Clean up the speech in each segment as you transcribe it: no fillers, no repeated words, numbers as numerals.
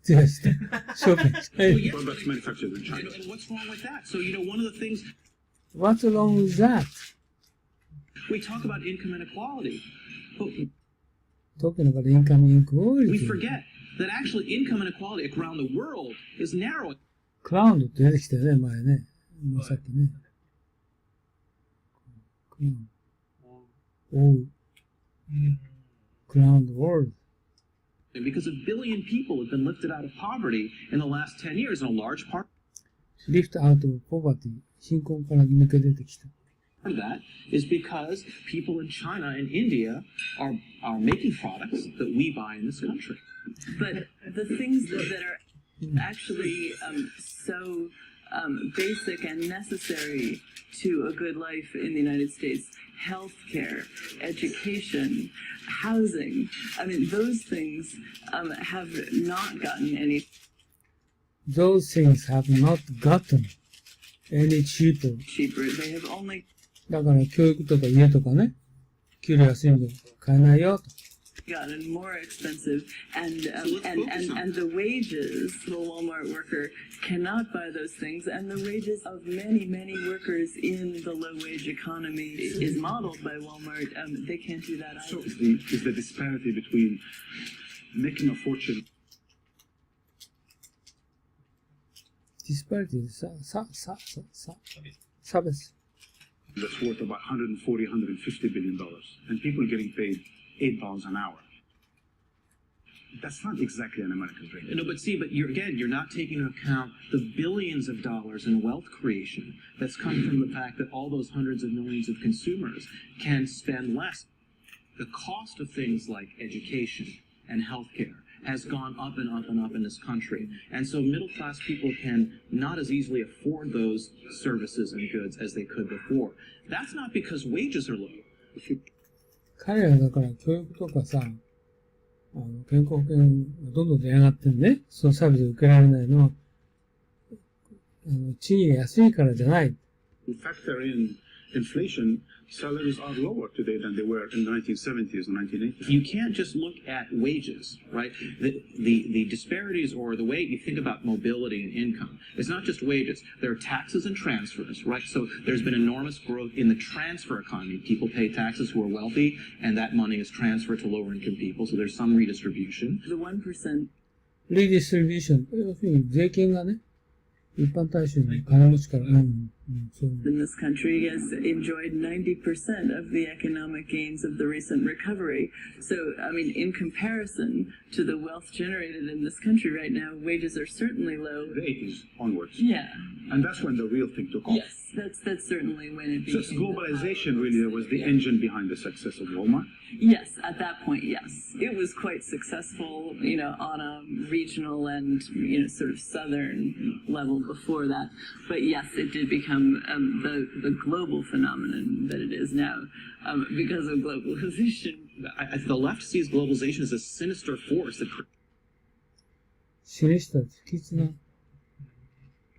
手がして、商品しない。Well, yeah, products manufactured in China. And what's wrong with that? So, one of the things What's wrong with that? we talk about income inequality, but Talking about income we inequality. forget that actually income inequality around the world is narrowing. クラウンドって出てきたよね、前ね。もうさっきね。クラウンド。おう。クラウンドワールド。Because a billion people have been lifted out of poverty in the last 10 years, and a large part lift out of poverty. 貧困から抜け出てきた。of that is because people in China and India are making products that we buy in this country. But the things that are actually so basic and necessary to a good life in the United States, healthcare, education, housing, I mean, those things have not gotten any. Those things have not gotten any cheaper. They have only だから教育とか家とかね、給料安いんで買えないよと。gotten more expensive, and the wages of a Walmart worker cannot buy those things, and the wages of many workers in the low-wage economy is modeled by Walmart. They can't do that either. So is the disparity between making a fortune? Disparity 差別。 That's worth about $140, $150 billion, and people getting paid $8 an hour. That's not exactly an American dream. No, but you're not taking into account the billions of dollars in wealth creation that's come from the fact that all those hundreds of millions of consumers can spend less. The cost of things like education and healthcare has gone up and up and up in this country. And so middle-class people can not as easily afford those services and goods as they could before. That's not because wages are low. 彼らだから教育とかさ、健康保険がどんどん値上がってんね。そのサービスを受けられないのは、賃金が安いからじゃない。Factor in inflation, salaries are lower today than they were in the 1970s and 1980s. You can't just look at wages, right? The disparities, or the way you think about mobility and income, it's not just wages. There are taxes and transfers, right? So there's been enormous growth in the transfer economy. People pay taxes who are wealthy, and that money is transferred to lower income people. So there's some redistribution. The 1%. Redistribution. 要するに税金がね、一般大衆に金持ちから、in this country has enjoyed 90% of the economic gains of the recent recovery. So, I mean, in comparison to the wealth generated in this country right now, wages are certainly low. The 80s onwards. Yeah. And that's when the real thing took off. Yes, that's certainly when it became. So globalization really was the engine behind the success of Walmart? Yes, at that point, yes. It was quite successful, on a regional and, sort of southern level before that. But yes, it did become the global phenomenon that it is now because of globalization. The left sees globalization as a sinister force that Sinister, 不吉な。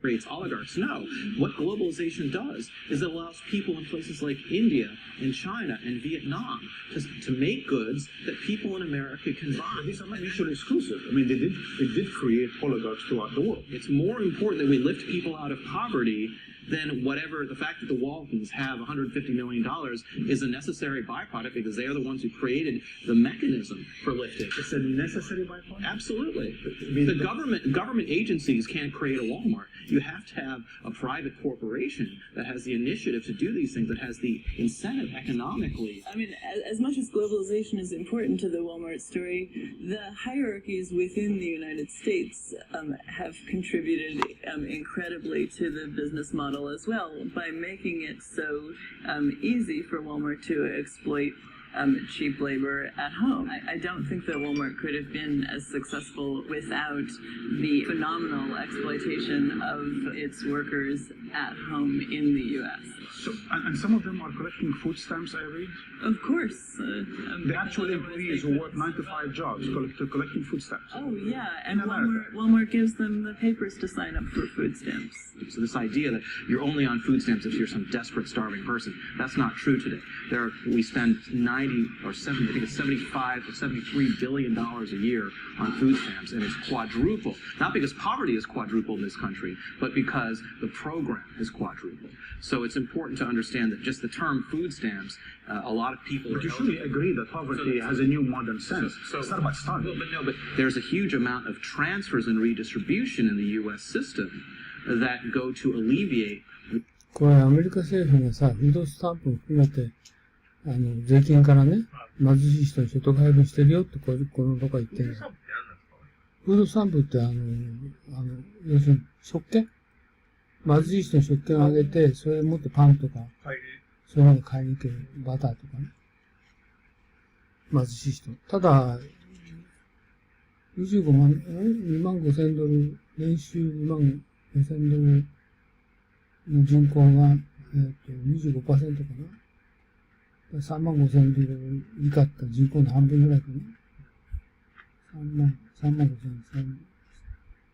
creates oligarchs. No, what globalization does is it allows people in places like India and China and Vietnam to make goods that people in America can buy. These are not mutually exclusive. I mean, they did create oligarchs throughout the world. It's more important that we lift people out of poverty than whatever. The fact that the Waltons have $150 million is a necessary byproduct because they are the ones who created the mechanism for lifting. It's a necessary byproduct? Absolutely. The government agencies can't create a Walmart. You have to have a private corporation that has the initiative to do these things, that has the incentive economically. I mean, as much as globalization is important to the Walmart story, the hierarchies within the United States have contributed incredibly to the business model as well by making it so easy for Walmart to exploit cheap labor at home. I don't think that Walmart could have been as successful without the phenomenal exploitation of its workers at home in the U.S. So, and some of them are collecting food stamps, I read. Of course. The actual employees who work 9 to 5 jobs collecting food stamps. Oh, yeah, and In America. Walmart gives them the papers to sign up for food stamps. So this idea that you're only on food stamps if you're some desperate, starving person, that's not true today. We spend 90 or 70, I think it's 75 or 73 billion dollars a year on food stamps, and it's quadrupled. Not because poverty is quadrupled in this country, but because the program is quadrupled. So it's important to understand that just the term food stamps, a lot of people. But you surely agree that poverty has a new modern sense. It's not about starving. But there's a huge amount of transfers and redistribution in the U.S. system that go to alleviate. これアメリカ政府がさ、フードスタンプを含めて、税金からね、貧しい人に所得配分してるよってこのとか言ってるの。フードスタンプって要するに食券貧しい人に食券をあげて、それでもってパンとか、そういうのを買いに行ける。バターとかね。貧しい人。ただ、25万、2万5千ドル、年収2万5千ドルの人口が、25% かな。3万5千ドル以下って人口の半分ぐらいかな。3万5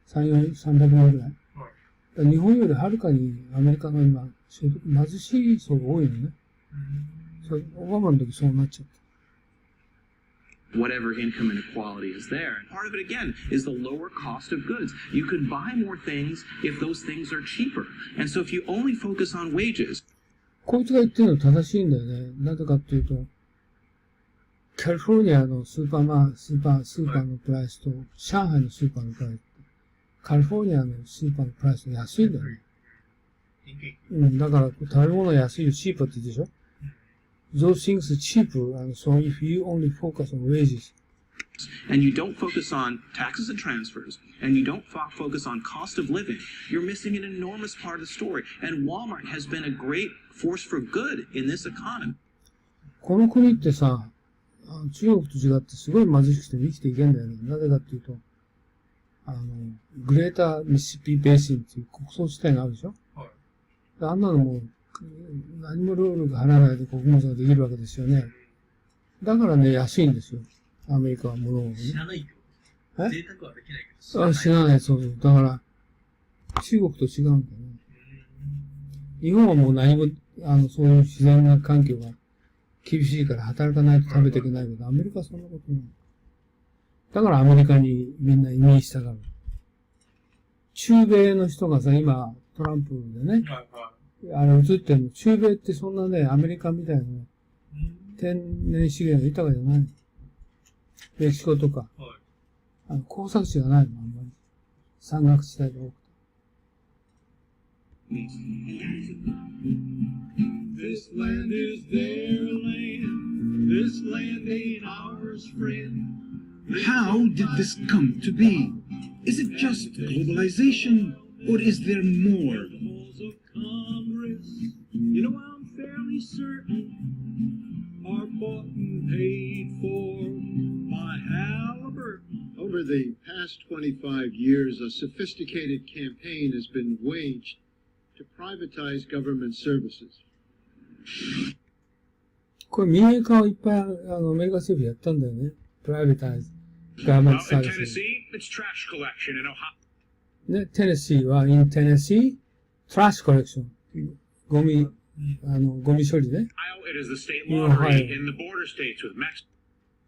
千、300万ぐらい。日本よりはるかにアメリカの今、貧しい層が多いのね。オバマの時そうなっちゃった。Whatever income inequality is there. And part of it, again, is the lower cost of goods. You can buy more things if those things are cheaper. And so if you only focus on wages. こいつが言ってるの正しいんだよね。なぜかっていうと、カリフォルニアのスーパーのプライスと、上海のスーパーのプライス。カリフォルニアのスーパーのプライスが安いんだよね。だから、食べ物安いよ、チープって言うでしょ？Those things are cheaper, and so if you only focus on wages. And you don't focus on taxes and transfers, and you don't focus on cost of living, you're missing an enormous part of the story. And Walmart has been a great force for good in this economy. この国ってさ、中国と違ってすごい貧しくて生きていけんだよね。なぜかっていうと、グレーターミシシッピベーシンっていう穀倉地帯があるでしょ？はい。あんなのも何も労力払わないで穀物ができるわけですよね。だからね、安いんですよ。アメリカは物をね。知らないけど。贅沢はできないけど。知らない、そうそう。だから、中国と違うんだよね。日本はもう何も、そういう自然な環境が厳しいから働かないと食べていけないけど、アメリカはそんなことない。だからアメリカにみんな移民したがる。中米の人がさ、今、トランプでね、映ってるの。中米ってそんなね、アメリカみたいなね、天然資源が豊かじゃない。メキシコとか、耕作地がないの、あんまり。山岳地帯が多くて。This land is their land. This land ain't ours, friend. How did this come to be? Is it just globalization, or is there more? You know, I'm fairly certain are bought and paid for by Halliburton. Over the past 25 years, a sophisticated campaign has been waged to privatize government services. これ民営化をいっぱいアメリカ政府やったんだよね。privatize government In services. Tennessee, it's trash collection. In Ohio, ね、テネシーは in Tennessee trash collection ゴミ処理ね。it is the state lottery in the border states with Mexico.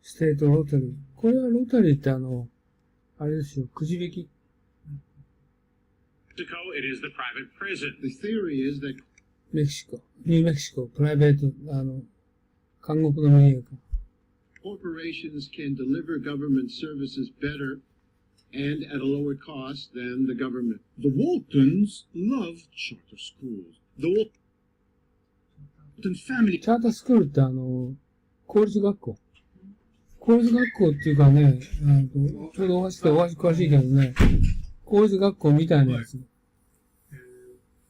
ステートロータリー。これはロータリーってあれですよ、くじ引き。It is the private prison. The theory is that メキシコ、ニューメキシコ、プライベート、監獄の民営化。corporations can deliver government services better and at a lower cost than the government. The Waltons love charter schools. The Walton family. チャータースクールって公立学校。公立学校っていうかね、ちょうど大橋詳しいけどね、公立学校みたいなやつ。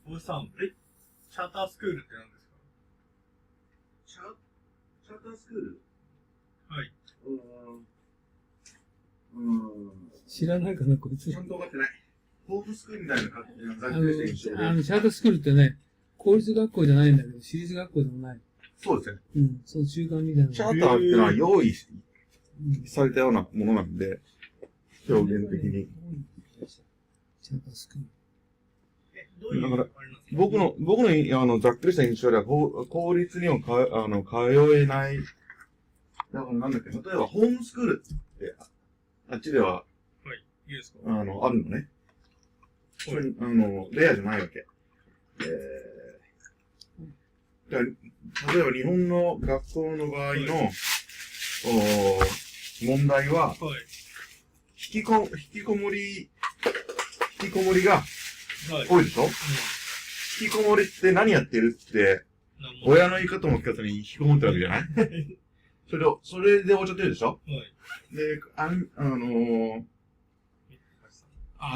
おじさん、チャータースクールって何ですか？チャータースクール？はい。知らないかな、こいつ。ちゃんと分かってない。ホームスクールみたいな感じのチャータースクールってね、公立学校じゃないんだけど、私立学校でもない。そうですね。うん。その中間みたいな。チャーターってのは用意されたようなものなんで、表現的に。チャータースクール。どういうだからあれなんですか？僕のざっくりした印象では、公立には通えない。だからなんだっけ、例えばホームスクールって、あっちでは、はい。いいですか？あるのね。レアじゃないわけ。だから例えば日本の学校の場合の、問題は、はい。引きこもりがはい。多いでしょ、引きこもりって何やってるって、なんも親の言い方も聞かずに引きこもってるわけじゃないそれで終わっちゃってるでしょはい。で、どう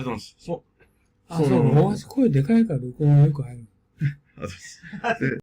なんです。そう、大橋声でかいから録音がよく入る。そうです。